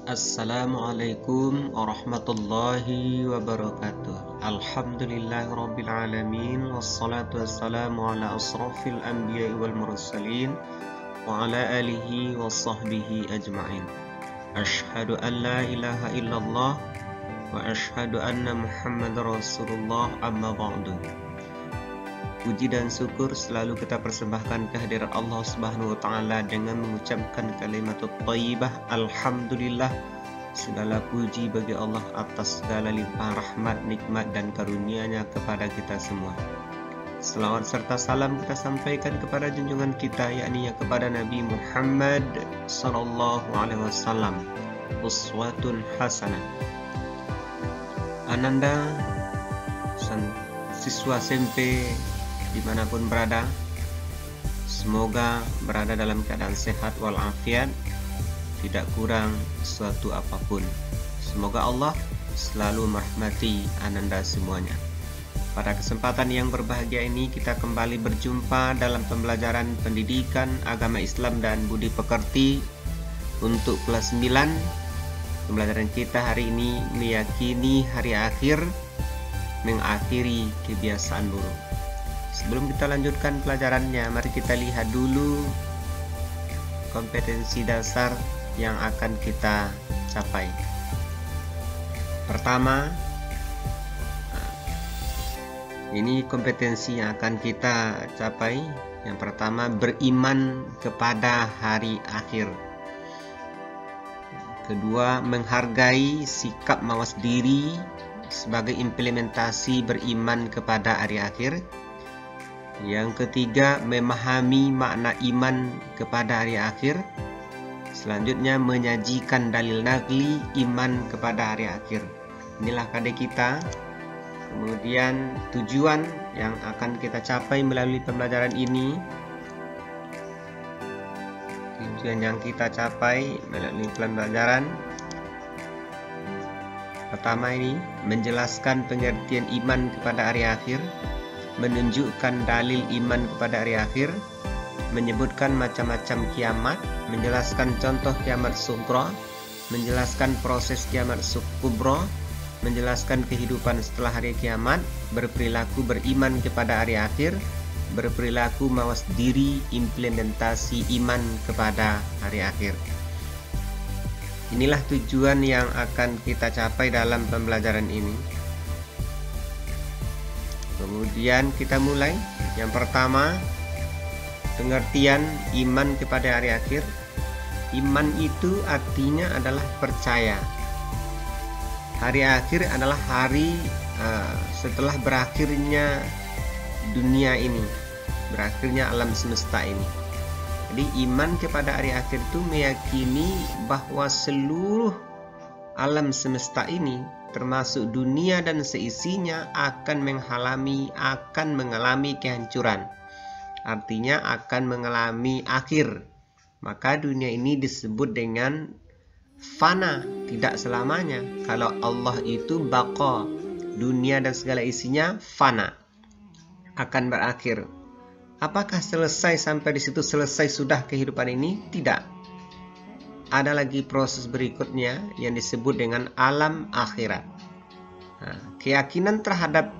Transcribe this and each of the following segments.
Assalamualaikum warahmatullahi wabarakatuh. Alhamdulillahirabbil alamin wassalatu wassalamu ala asrafil anbiya'i wal mursalin wa ala alihi washabbihi ajma'in. Asyhadu an la ilaha illallah wa asyhadu anna Muhammadar Rasulullah, amma ba'du. Puji dan syukur selalu kita persembahkan kehadirat Allah Subhanahu wa taala dengan mengucapkan kalimat thayyibah alhamdulillah. Segala puji bagi Allah atas segala limpahan rahmat, nikmat dan karunia-Nya kepada kita semua. Selawat serta salam kita sampaikan kepada junjungan kita, yakni kepada Nabi Muhammad sallallahu alaihi wasallam, uswatun hasanah. Ananda siswa SMP dimanapun berada, semoga berada dalam keadaan sehat walafiat, tidak kurang suatu apapun. Semoga Allah selalu merahmati Ananda semuanya. Pada kesempatan yang berbahagia ini kita kembali berjumpa dalam pembelajaran pendidikan agama Islam dan budi pekerti untuk kelas 9. Pembelajaran kita hari ini meyakini hari akhir, mengakhiri kebiasaan buruk. Sebelum kita lanjutkan pelajarannya, mari kita lihat dulu kompetensi dasar yang akan kita capai. Pertama, ini kompetensi yang akan kita capai. Yang pertama, beriman kepada hari akhir. Kedua, menghargai sikap mawas diri sebagai implementasi beriman kepada hari akhir. Yang ketiga, memahami makna iman kepada hari akhir. Selanjutnya, menyajikan dalil naqli iman kepada hari akhir. Inilah KD kita. Kemudian tujuan yang akan kita capai melalui pembelajaran ini. Tujuan yang kita capai melalui pembelajaran pertama ini, menjelaskan pengertian iman kepada hari akhir, menunjukkan dalil iman kepada hari akhir, menyebutkan macam-macam kiamat, menjelaskan contoh kiamat sughra, menjelaskan proses kiamat kubra, menjelaskan kehidupan setelah hari kiamat, berperilaku beriman kepada hari akhir, berperilaku mawas diri implementasi iman kepada hari akhir. Inilah tujuan yang akan kita capai dalam pembelajaran ini. Kemudian kita mulai. Yang pertama, pengertian iman kepada hari akhir. Iman itu artinya adalah percaya. Hari akhir adalah hari setelah berakhirnya dunia ini, berakhirnya alam semesta ini. Jadi iman kepada hari akhir itu meyakini bahwa seluruh alam semesta ini termasuk dunia dan seisinya akan mengalami kehancuran. Artinya akan mengalami akhir. Maka dunia ini disebut dengan fana, tidak selamanya. Kalau Allah itu baqa, dunia dan segala isinya fana, akan berakhir. Apakah selesai sampai di situ, selesai sudah kehidupan ini? Tidak. Ada lagi proses berikutnya yang disebut dengan alam akhirat. Keyakinan terhadap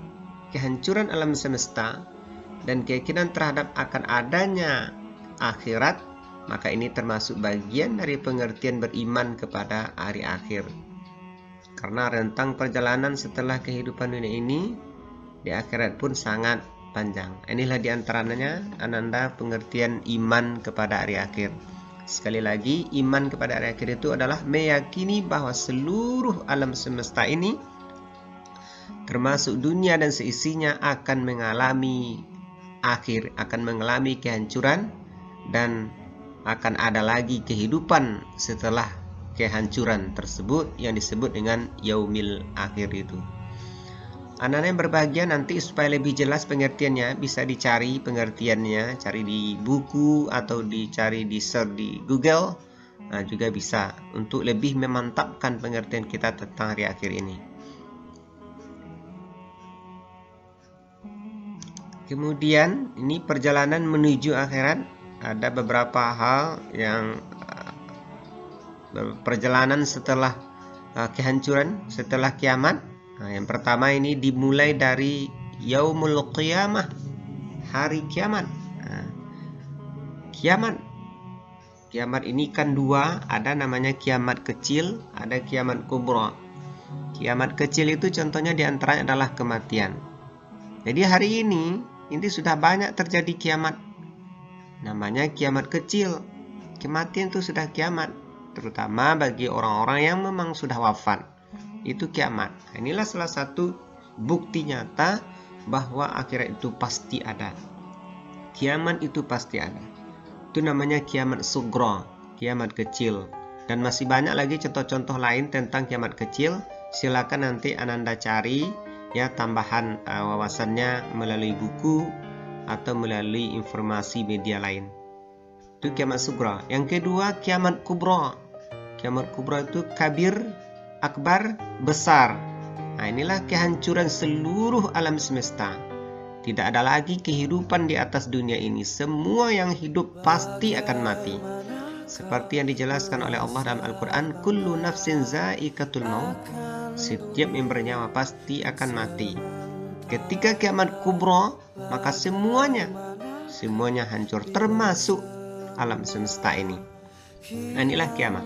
kehancuran alam semesta dan keyakinan terhadap akan adanya akhirat, maka ini termasuk bagian dari pengertian beriman kepada hari akhir. Karena rentang perjalanan setelah kehidupan dunia ini di akhirat pun sangat panjang. Inilah diantaranya Ananda pengertian iman kepada hari akhir. Sekali lagi, iman kepada hari akhir itu adalah meyakini bahwa seluruh alam semesta ini termasuk dunia dan seisinya akan mengalami akhir, akan mengalami kehancuran, dan akan ada lagi kehidupan setelah kehancuran tersebut yang disebut dengan yaumil akhir itu. Anak-anak yang berbahagia, nanti supaya lebih jelas pengertiannya bisa dicari pengertiannya, cari di buku atau dicari di search di Google. Juga bisa untuk lebih memantapkan pengertian kita tentang hari akhir ini. Kemudian ini perjalanan menuju akhirat. Ada beberapa hal yang perjalanan setelah kehancuran, setelah kiamat. Yang pertama ini dimulai dari yaumul qiyamah, hari kiamat. Kiamat ini kan dua, ada namanya kiamat kecil, ada kiamat kubra. Kiamat kecil itu contohnya diantaranya adalah kematian. Jadi hari ini sudah banyak terjadi kiamat. Namanya kiamat kecil. Kematian itu sudah kiamat, terutama bagi orang-orang yang memang sudah wafat. Itu kiamat. Inilah salah satu bukti nyata bahwa akhirat itu pasti ada. Kiamat itu pasti ada. Itu namanya kiamat sugra, kiamat kecil. Dan masih banyak lagi contoh-contoh lain tentang kiamat kecil. Silakan nanti Ananda cari ya tambahan wawasannya melalui buku atau melalui informasi media lain. Itu kiamat sugra. Yang kedua kiamat kubra. Kiamat kubra itu kabir, akbar, besar. Nah, inilah kehancuran seluruh alam semesta. Tidak ada lagi kehidupan di atas dunia ini. Semua yang hidup pasti akan mati. Seperti yang dijelaskan oleh Allah dalam Al-Quran, kullu nafsin za'iqatul maut. Setiap yang bernyawa pasti akan mati. Ketika kiamat kubra, maka semuanya hancur, termasuk alam semesta ini. Inilah kiamat.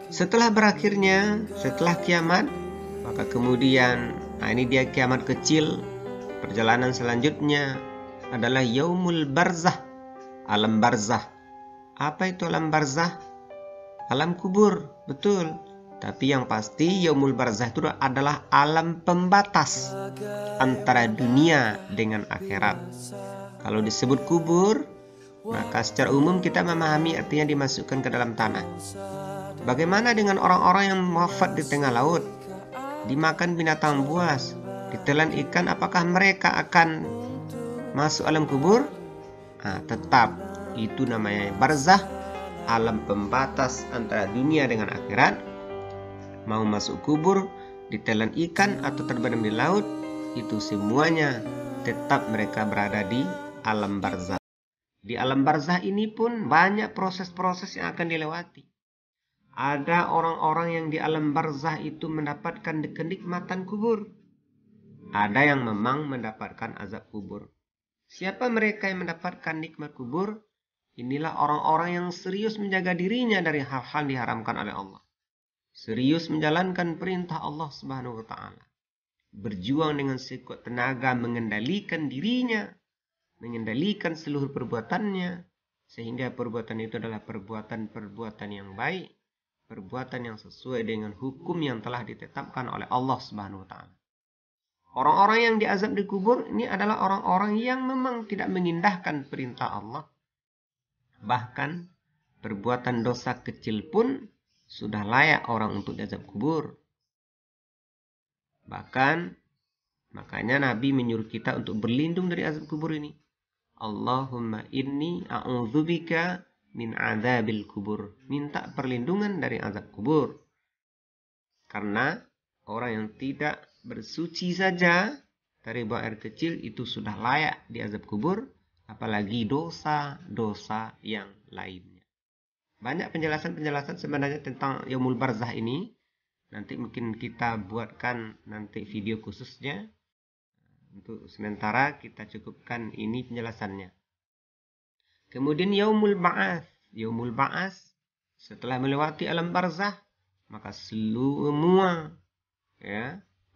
Setelah kiamat, maka kemudian, ini dia kiamat kecil. Perjalanan selanjutnya adalah yaumul barzah, alam barzah. Apa itu alam barzah? Alam kubur, betul. Tapi yang pasti yaumul barzah itu adalah alam pembatas antara dunia dengan akhirat. Kalau disebut kubur, maka secara umum kita memahami artinya dimasukkan ke dalam tanah. Bagaimana dengan orang-orang yang wafat di tengah laut, dimakan binatang buas, ditelan ikan, apakah mereka akan masuk alam kubur? Tetap, itu namanya barzah, alam pembatas antara dunia dengan akhirat. Mau masuk kubur, ditelan ikan atau terbenam di laut, itu semuanya tetap mereka berada di alam barzah. Di alam barzah ini pun banyak proses-proses yang akan dilewati. Ada orang-orang yang di alam barzah itu mendapatkan kenikmatan kubur. Ada yang memang mendapatkan azab kubur. Siapa mereka yang mendapatkan nikmat kubur? Inilah orang-orang yang serius menjaga dirinya dari hal-hal diharamkan oleh Allah. Serius menjalankan perintah Allah Subhanahu wa Ta'ala. Berjuang dengan sekuat tenaga mengendalikan dirinya, mengendalikan seluruh perbuatannya, sehingga perbuatan itu adalah perbuatan yang baik, perbuatan yang sesuai dengan hukum yang telah ditetapkan oleh Allah Subhanahu wa Ta'ala. Orang-orang yang diazab di kubur ini adalah orang-orang yang memang tidak mengindahkan perintah Allah. Bahkan perbuatan dosa kecil pun sudah layak orang untuk diazab kubur. Bahkan makanya Nabi menyuruh kita untuk berlindung dari azab kubur ini. Allahumma inni a'udzubika min adzabil kubur. Minta perlindungan dari azab kubur. Karena orang yang tidak bersuci saja dari buang air kecil itu sudah layak diazab kubur, apalagi dosa-dosa yang lainnya. Banyak penjelasan-penjelasan sebenarnya tentang yaumul barzah ini. Nanti mungkin kita buatkan nanti video khususnya. Untuk sementara kita cukupkan ini penjelasannya. Kemudian yaumul ba'ats. Yaumul ba'ats setelah melewati alam barzah, maka semua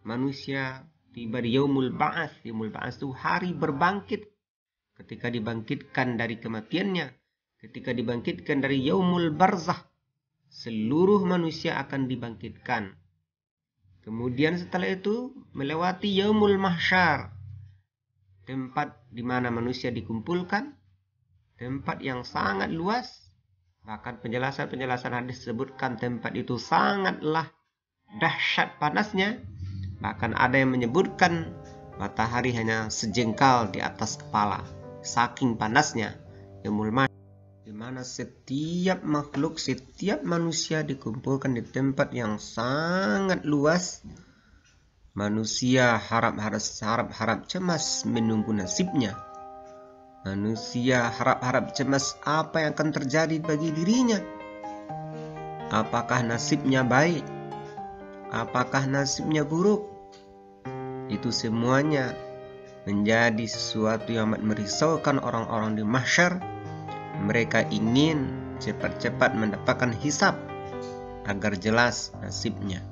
manusia tiba di yaumul ba'ats. Yaumul ba'ats itu hari berbangkit. Ketika dibangkitkan dari kematiannya, ketika dibangkitkan dari yaumul barzah, seluruh manusia akan dibangkitkan. Kemudian setelah itu melewati yaumul mahsyar, tempat di mana manusia dikumpulkan, tempat yang sangat luas. Bahkan penjelasan-penjelasan hadis sebutkan tempat itu sangatlah dahsyat panasnya. Bahkan ada yang menyebutkan matahari hanya sejengkal di atas kepala. Saking panasnya yaumul mahsyar, di mana setiap makhluk, setiap manusia dikumpulkan di tempat yang sangat luas. Manusia harap-harap cemas menunggu nasibnya. Manusia harap-harap cemas apa yang akan terjadi bagi dirinya. Apakah nasibnya baik? Apakah nasibnya buruk? Itu semuanya menjadi sesuatu yang amat merisaukan orang-orang di mahsyar. Mereka ingin cepat-cepat mendapatkan hisab agar jelas nasibnya.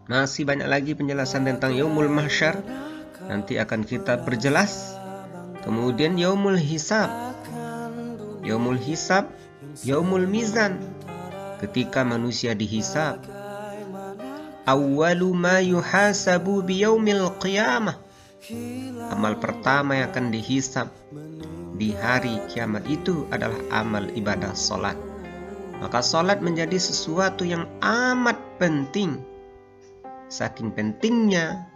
Masih banyak lagi penjelasan tentang yaumul mahsyar, nanti akan kita perjelas. Kemudian yaumul hisab. Yaumul hisab, yaumul mizan, ketika manusia dihisab. Awwalu ma yuhasabu biyaumil qiyamah. Amal pertama yang akan dihisab di hari kiamat itu adalah amal ibadah salat. Maka salat menjadi sesuatu yang amat penting. Saking pentingnya,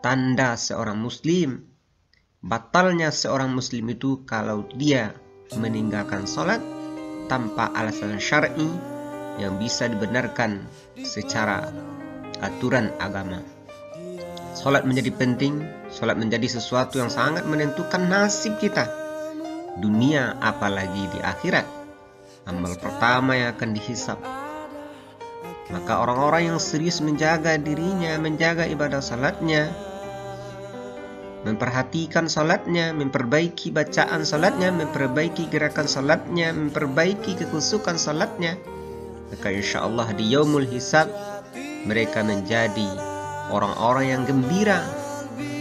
tanda seorang muslim, batalnya seorang muslim itu kalau dia meninggalkan salat tanpa alasan syar'i yang bisa dibenarkan secara aturan agama. Salat menjadi penting, salat menjadi sesuatu yang sangat menentukan nasib kita, dunia apalagi di akhirat. Amal pertama yang akan dihisab. Maka orang-orang yang serius menjaga dirinya, menjaga ibadah salatnya, memperhatikan salatnya, memperbaiki bacaan salatnya, memperbaiki gerakan salatnya, memperbaiki kekhusyukan salatnya, maka insya Allah di yaumul hisab mereka menjadi orang-orang yang gembira,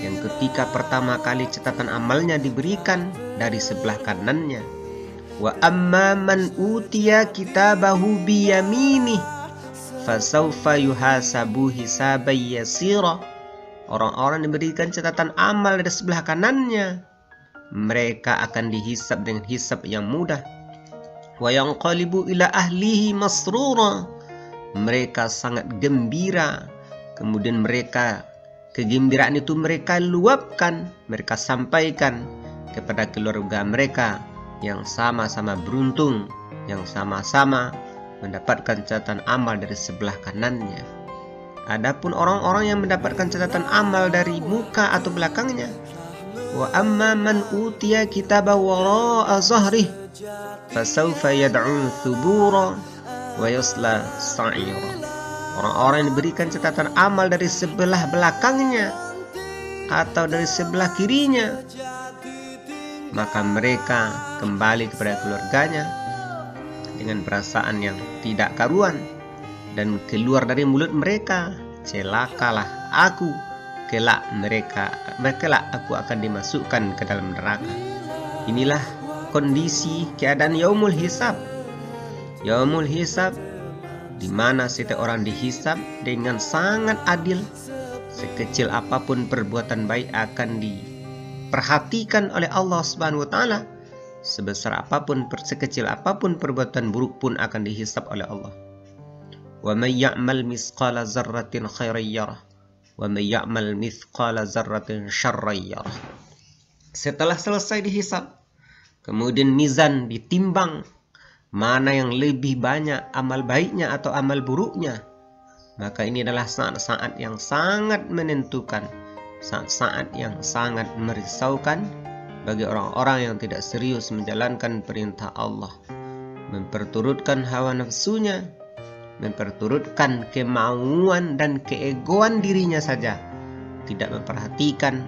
yang ketika pertama kali catatan amalnya diberikan dari sebelah kanannya. Wa amma man utiya kitabahu biyaminih fasawfa yuhasabu hisaban yasira. Orang-orang diberikan catatan amal dari sebelah kanannya, mereka akan dihisab dengan hisab yang mudah. Wa yanqalibu ila ahlihi masrura. Mereka sangat gembira. Kemudian mereka, kegembiraan itu mereka luapkan, mereka sampaikan kepada keluarga mereka yang sama-sama beruntung, yang sama-sama mendapatkan catatan amal dari sebelah kanannya. Adapun orang-orang yang mendapatkan catatan amal dari muka atau belakangnya, wa amma man utiya kitabahu wara'a zahrih fasawfa yad'u thubura wa yasla sa'ira. Orang-orang yang diberikan catatan amal dari sebelah belakangnya atau dari sebelah kirinya, maka mereka kembali kepada keluarganya dengan perasaan yang tidak karuan, dan keluar dari mulut mereka, celakalah aku, kelak aku akan dimasukkan ke dalam neraka. Inilah kondisi keadaan yaumul hisab. Yaumul hisab di mana setiap orang dihisab dengan sangat adil. Sekecil apapun perbuatan baik akan diperhatikan oleh Allah Subhanahu wa taala. Sebesar apapun, sekecil apapun perbuatan buruk pun akan dihisab oleh Allah. Wa may ya'mal mithqala dzarratin khairan yarah wa may ya'mal mithqala dzarratin syarran yarah. Setelah selesai dihisab, kemudian mizan ditimbang, mana yang lebih banyak amal baiknya atau amal buruknya. Maka ini adalah saat-saat yang sangat menentukan, saat-saat yang sangat merisaukan bagi orang-orang yang tidak serius menjalankan perintah Allah, memperturutkan hawa nafsunya, memperturutkan kemauan dan keegoan dirinya saja, tidak memperhatikan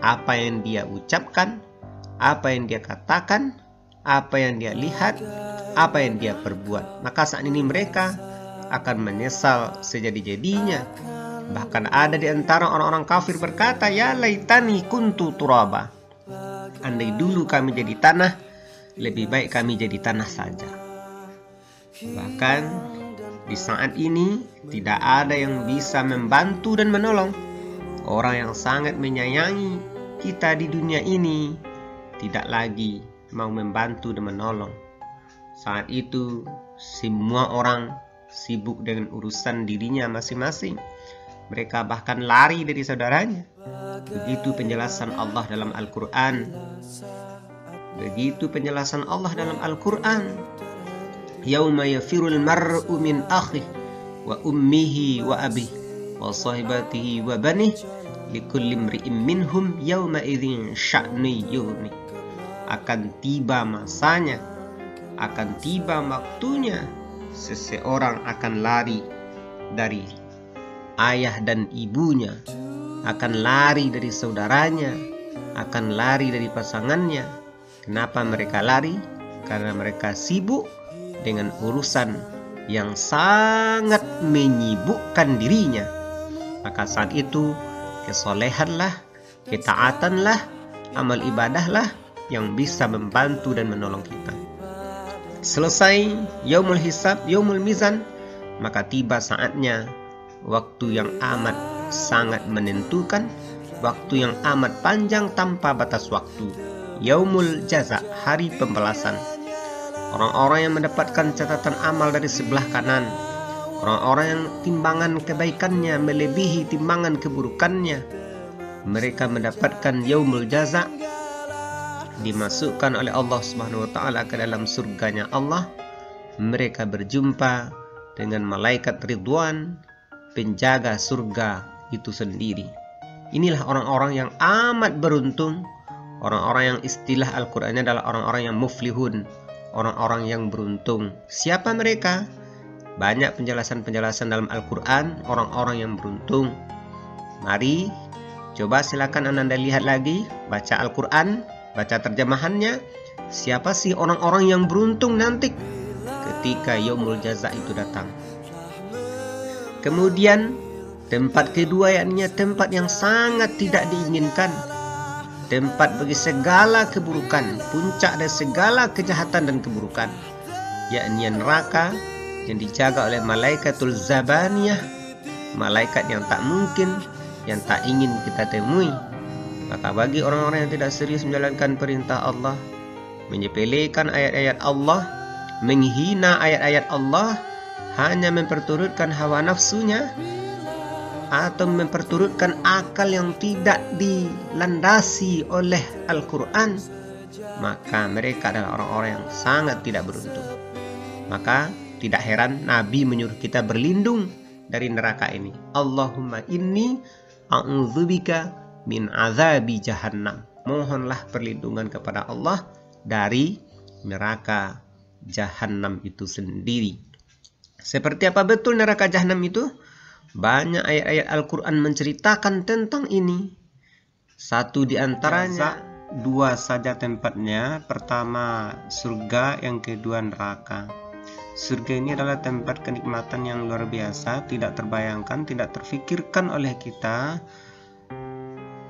apa yang dia ucapkan, apa yang dia katakan, apa yang dia lihat, apa yang dia perbuat. Maka saat ini mereka akan menyesal sejadi-jadinya. Bahkan ada di antara orang-orang kafir berkata, ya laitani kuntu turaba. Andai dulu kami jadi tanah, lebih baik kami jadi tanah saja. Bahkan di saat ini tidak ada yang bisa membantu dan menolong. Orang yang sangat menyayangi kita di dunia ini tidak lagi mau membantu dan menolong. Saat itu semua orang sibuk dengan urusan dirinya masing-masing. Mereka bahkan lari dari saudaranya. Begitu penjelasan Allah dalam Al-Quran. Begitu penjelasan Allah dalam Al-Quran. Yauma yafirul mar'u min akhih wa ummihi wa abih wa sahibatihi wa banih likulli imri'in minhum yauma idzin sya'ni yughni. Akan tiba masanya, akan tiba waktunya seseorang akan lari dari ayah dan ibunya, akan lari dari saudaranya, akan lari dari pasangannya. Kenapa mereka lari? Karena mereka sibuk dengan urusan yang sangat menyibukkan dirinya. Maka saat itu kesolehanlah, ketaatanlah, amal ibadahlah yang bisa membantu dan menolong kita. Selesai yaumul hisab, yaumul mizan, maka tiba saatnya waktu yang amat sangat menentukan, waktu yang amat panjang tanpa batas waktu. Yaumul jaza, hari pembalasan. Orang-orang yang mendapatkan catatan amal dari sebelah kanan, orang-orang yang timbangan kebaikannya melebihi timbangan keburukannya, mereka mendapatkan yaumul jaza, dimasukkan oleh Allah Subhanahu wa taala ke dalam surganya Allah. Mereka berjumpa dengan malaikat Ridwan, penjaga surga itu sendiri. Inilah orang-orang yang amat beruntung, orang-orang yang istilah Al-Qur'annya adalah orang-orang yang muflihun, orang-orang yang beruntung. Siapa mereka? Banyak penjelasan-penjelasan dalam Al-Qur'an orang-orang yang beruntung. Mari coba silakan Anda lihat lagi, baca Al-Qur'an, baca terjemahannya. Siapa sih orang-orang yang beruntung nanti ketika yaumul jaza itu datang? Kemudian tempat kedua, yakni tempat yang sangat tidak diinginkan, tempat bagi segala keburukan, puncak dari segala kejahatan dan keburukan, yakni neraka yang dijaga oleh malaikatul zabaniyah, malaikat yang tak mungkin, yang tak ingin kita temui. Maka bagi orang-orang yang tidak serius menjalankan perintah Allah, menyepelekan ayat-ayat Allah, menghina ayat-ayat Allah, hanya memperturutkan hawa nafsunya atau memperturutkan akal yang tidak dilandasi oleh Al-Quran, maka mereka adalah orang-orang yang sangat tidak beruntung. Maka tidak heran Nabi menyuruh kita berlindung dari neraka ini. Allahumma inni a'udzubika min azabi jahannam. Mohonlah perlindungan kepada Allah dari neraka jahannam itu sendiri. Seperti apa betul neraka jahannam itu? Banyak ayat-ayat Al-Quran menceritakan tentang ini. Satu di antaranya, dua saja tempatnya. Pertama surga, yang kedua neraka. Surga ini adalah tempat kenikmatan yang luar biasa, tidak terbayangkan, tidak terfikirkan oleh kita.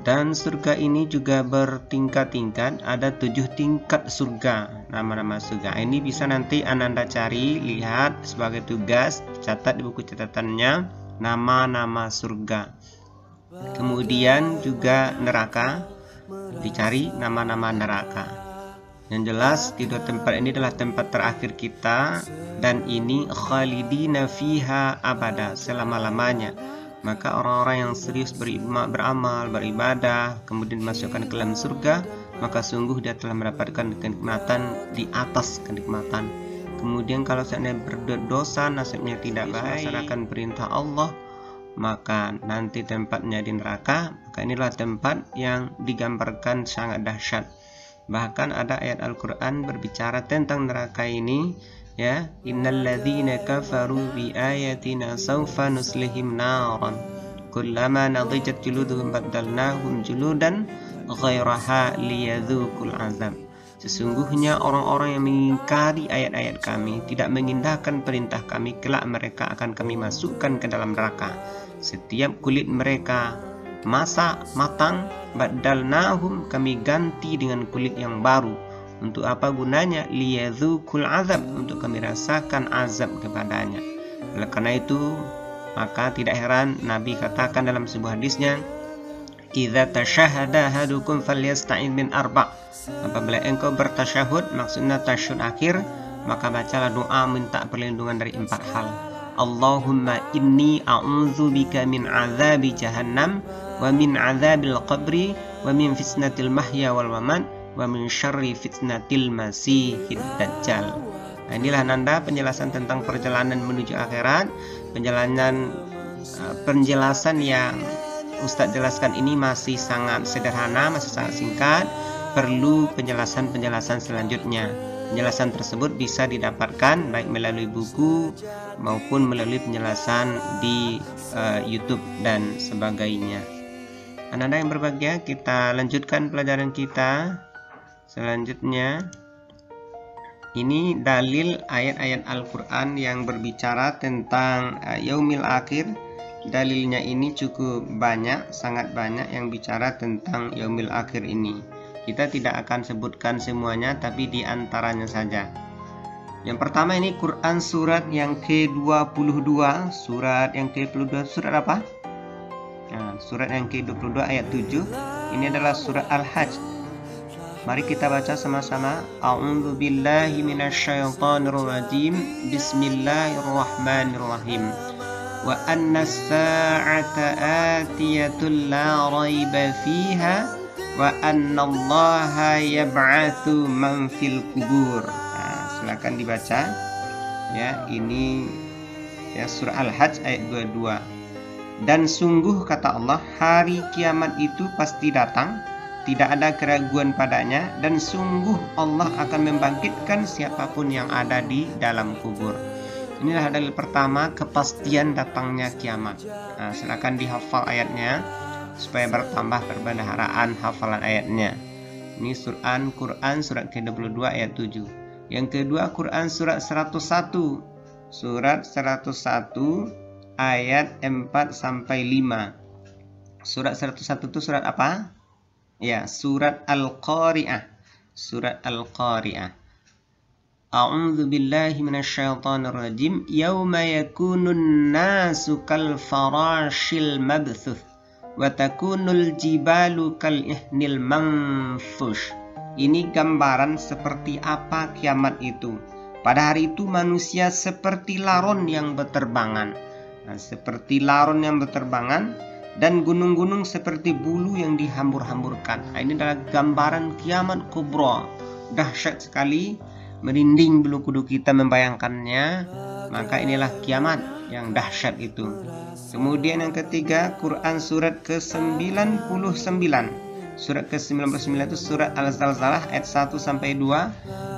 Dan surga ini juga bertingkat-tingkat, ada 7 tingkat surga, nama-nama surga. Ini bisa nanti Anda cari, lihat sebagai tugas, catat di buku catatannya, nama-nama surga. Kemudian juga neraka, dicari nama-nama neraka. Yang jelas, kedua tempat ini adalah tempat terakhir kita, dan ini khalidina fiha abada, selama-lamanya. Maka orang-orang yang serius beramal, beribadah, kemudian dimasukkan ke dalam surga, maka sungguh dia telah mendapatkan kenikmatan di atas kenikmatan. Kemudian kalau seandainya berdosa, nasibnya tidak baik, melaksanakan perintah Allah, maka nanti tempatnya di neraka. Maka inilah tempat yang digambarkan sangat dahsyat. Bahkan ada ayat Al-Quran berbicara tentang neraka ini, ya, innalladzina kafaru bi ayatina sawfa nuslihim naran kullama nadijat juluduhum baddalnahum juludan ghairaha liyadzuqul azab. Sesungguhnya orang-orang yang mengingkari ayat-ayat kami, tidak mengindahkan perintah kami, kelak mereka akan kami masukkan ke dalam neraka. Setiap kulit mereka matang, baddalnahum, kami ganti dengan kulit yang baru. Untuk apa gunanya? Liyadzuqul azab, untuk kami rasakan azab kepadanya. Oleh karena itu, maka tidak heran Nabi katakan dalam sebuah hadisnya, idza tasyahada ahadukum falyasta'in min arba'. Apabila engkau bertasyahud, maksudnya tasyahud akhir, maka bacalah doa minta perlindungan dari 4 hal. Allahumma inni a'udzubika min azabi jahannam, wa min azabil qabri, wa min fitnatil mahya wal mamat, wa min syarri fitnatil masihid dajjal. Nah, inilah nanda penjelasan tentang perjalanan menuju akhirat. Penjelasan yang Ustadz jelaskan ini masih sangat sederhana, masih sangat singkat. Perlu penjelasan-penjelasan selanjutnya. Penjelasan tersebut bisa didapatkan baik melalui buku maupun melalui penjelasan di YouTube dan sebagainya. Anak-anak yang berbahagia, kita lanjutkan pelajaran kita. Selanjutnya, ini dalil ayat-ayat Al-Quran yang berbicara tentang yaumil akhir. Dalilnya ini cukup banyak, sangat banyak yang bicara tentang yaumil akhir ini. Kita tidak akan sebutkan semuanya, tapi di antaranya saja. Yang pertama ini Quran surat yang ke-22. Surat yang ke-22 surat apa? Nah, surat yang ke-22 ayat 7. Ini adalah surat Al-Hajj. Mari kita baca sama-sama. A'udzu billahi minasyaitonir rajim. Bismillahirrahmanirrahim. Wa anna as-sa'ata atiyatun la raiba fiha wa anna Allaha yab'atsu man fil kubur. Nah, silakan dibaca. Ya, ini ya surah Al-Hajj ayat 22. Dan sungguh kata Allah, hari kiamat itu pasti datang, tidak ada keraguan padanya, dan sungguh Allah akan membangkitkan siapapun yang ada di dalam kubur. Inilah dalil pertama, kepastian datangnya kiamat. Nah, silakan dihafal ayatnya supaya bertambah perbendaharaan hafalan ayatnya. Ini Quran surat ke-22 ayat 7. Yang kedua Quran surat 101. Surat 101 ayat 4 sampai 5. Surat 101 itu surat apa? Ya, surat Al-Qari'ah. Surat Al-Qari'ah. A'udzu billahi minasyaitonir rajim. Yauma yakunun nasu kal farashil mabthuth wa takunul jibalu kal ihnil manfush. Ini gambaran seperti apa kiamat itu. Pada hari itu manusia seperti laron yang berterbangan. Nah, seperti laron yang berterbangan, dan gunung-gunung seperti bulu yang dihambur-hamburkan. Nah, ini adalah gambaran kiamat kubra. Dahsyat sekali, merinding bulu kuduk kita membayangkannya. Maka inilah kiamat yang dahsyat itu. Kemudian yang ketiga Quran surat ke-99. Surat ke-99 itu surat Al-Zalzalah ayat 1 sampai 2.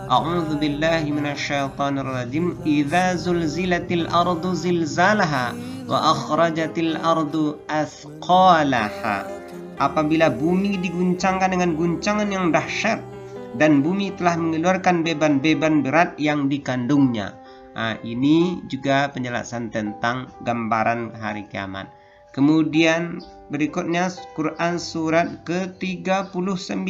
A'udzu billahi minasyaitonir rajim. Idza zulzilatil ardu zilzalaha wa akhrajatil ardu athqalaha. Apabila bumi diguncangkan dengan guncangan yang dahsyat dan bumi telah mengeluarkan beban-beban berat yang dikandungnya. Nah, ini juga penjelasan tentang gambaran hari kiamat. Kemudian berikutnya Quran surat ke-39.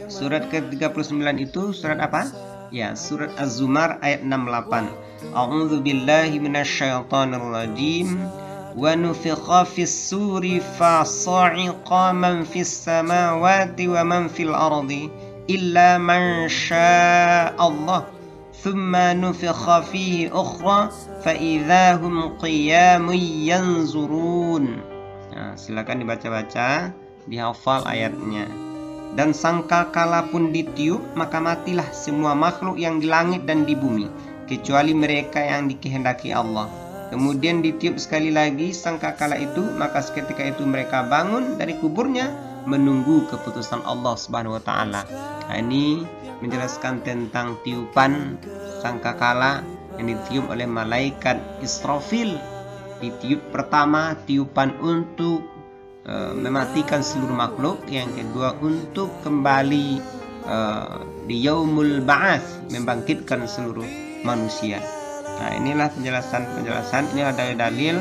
Surat ke-39 itu surat apa? Ya, surat Az-Zumar ayat 68. A'udzu billahi minasyaitonir rajim. Wa nufikha fis suri fa sa'iqa man fis samawati wa man fil ardi illa man syaa Allah. Thumma nufikha fihi ukhra fa idzahum qiyamun yanzurun. Nah, silakan dibaca-baca, dihafal ayatnya. Dan sangkakala pun ditiup, maka matilah semua makhluk yang di langit dan di bumi, kecuali mereka yang dikehendaki Allah. Kemudian ditiup sekali lagi sangkakala itu, maka seketika itu mereka bangun dari kuburnya menunggu keputusan Allah Subhanahu wa taala. Nah, ini menjelaskan tentang tiupan sangkakala yang ditiup oleh malaikat Israfil. Ditiup pertama tiupan untuk mematikan seluruh makhluk, yang kedua untuk kembali di yaumul ba'ats, membangkitkan seluruh manusia. Nah, inilah penjelasan, inilah dalil-dalil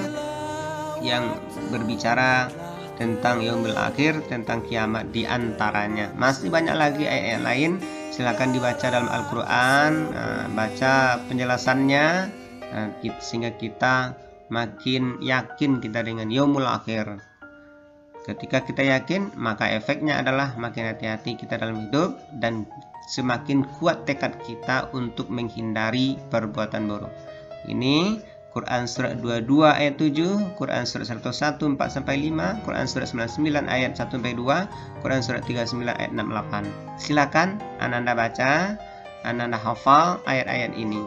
yang berbicara tentang yaumul akhir, tentang kiamat di antaranya. Masih banyak lagi ayat-ayat lain, silakan dibaca dalam Al-Quran, baca penjelasannya, sehingga kita makin yakin kita dengan yaumul akhir. Ketika kita yakin, maka efeknya adalah makin hati-hati kita dalam hidup dan semakin kuat tekad kita untuk menghindari perbuatan buruk. Ini Quran surat 22 ayat 7, Quran surat 101 4 sampai 5, Quran surat 99 ayat 1 sampai 2, Quran surat 39 ayat 68. Silakan Anda baca, Anda hafal ayat-ayat ini.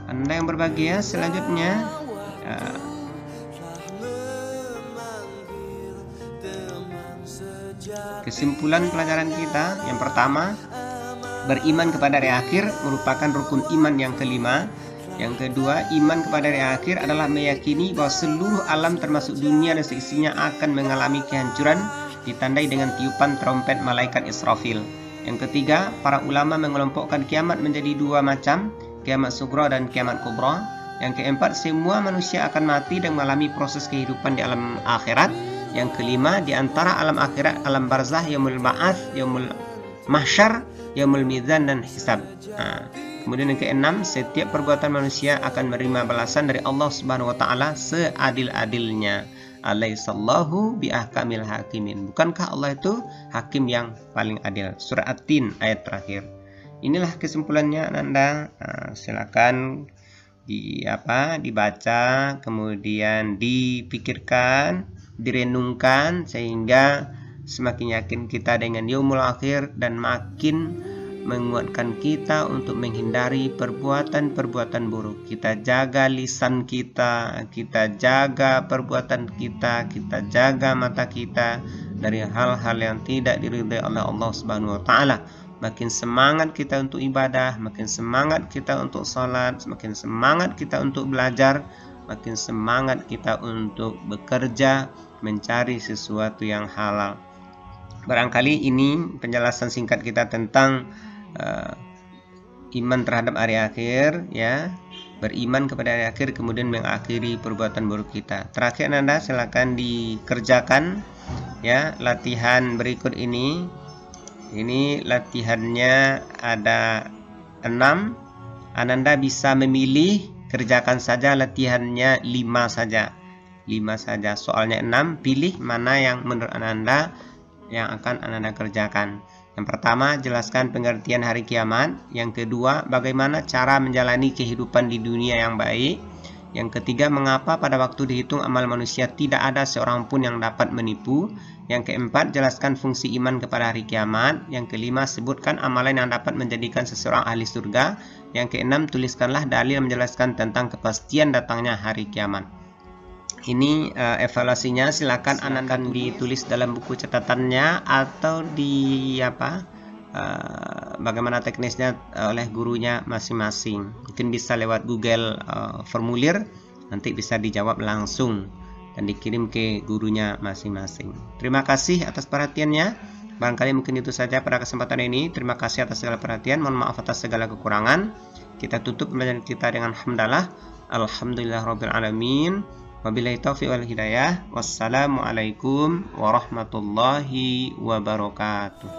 Anda yang berbahagia, selanjutnya kesimpulan pelajaran kita yang pertama, beriman kepada hari akhir merupakan rukun iman yang kelima. Yang kedua, iman kepada hari akhir adalah meyakini bahwa seluruh alam termasuk dunia dan seisinya akan mengalami kehancuran ditandai dengan tiupan trompet malaikat Israfil. Yang ketiga, para ulama mengelompokkan kiamat menjadi dua macam, kiamat sugra dan kiamat kubra. Yang keempat, semua manusia akan mati dan mengalami proses kehidupan di alam akhirat. Yang kelima, di antara alam akhirat, alam barzah, yaumul ba'ats, yaumul mahsyar, yaumul mizan dan hisab. Kemudian yang keenam, setiap perbuatan manusia akan menerima balasan dari Allah Subhanahu wa taala seadil-adilnya. Alaihissallahu biahkamil hakimin. Bukankah Allah itu hakim yang paling adil? Surah At-Tin ayat terakhir. Inilah kesimpulannya Ananda. Silakan dibaca, kemudian dipikirkan, direnungkan sehingga semakin yakin kita dengan yaumul akhir dan makin menguatkan kita untuk menghindari perbuatan-perbuatan buruk. Kita jaga lisan kita jaga perbuatan kita jaga mata kita dari hal-hal yang tidak diridhai oleh Allah Subhanahu wa taala. Makin semangat kita untuk ibadah, makin semangat kita untuk salat, makin semangat kita untuk belajar, makin semangat kita untuk bekerja mencari sesuatu yang halal. Barangkali ini penjelasan singkat kita tentang iman terhadap hari akhir, ya, beriman kepada hari akhir kemudian mengakhiri perbuatan buruk kita. Terakhir Ananda silakan dikerjakan ya latihan berikut ini. Ini latihannya ada 6. Ananda bisa memilih, kerjakan saja latihannya 5 saja. 5 saja. Soalnya 6, pilih mana yang menurut Ananda yang akan Ananda kerjakan. Yang pertama, jelaskan pengertian hari kiamat. Yang kedua, bagaimana cara menjalani kehidupan di dunia yang baik. Yang ketiga, mengapa pada waktu dihitung amal manusia tidak ada seorang pun yang dapat menipu. Yang keempat, jelaskan fungsi iman kepada hari kiamat. Yang kelima, sebutkan amalan yang dapat menjadikan seseorang ahli surga. Yang keenam, tuliskanlah dalil menjelaskan tentang kepastian datangnya hari kiamat. Ini evaluasinya, silakan Ananda ditulis dalam buku catatannya atau di bagaimana teknisnya oleh gurunya masing-masing. Mungkin bisa lewat Google formulir, nanti bisa dijawab langsung dan dikirim ke gurunya masing-masing. Terima kasih atas perhatiannya. Barangkali mungkin itu saja pada kesempatan ini. Terima kasih atas segala perhatian. Mohon maaf atas segala kekurangan. Kita tutup pembelajaran kita dengan hamdalah. Alhamdulillahirabbil alamin. Wabillahi taufiq wal hidayah. Wassalamualaikum warahmatullahi wabarakatuh.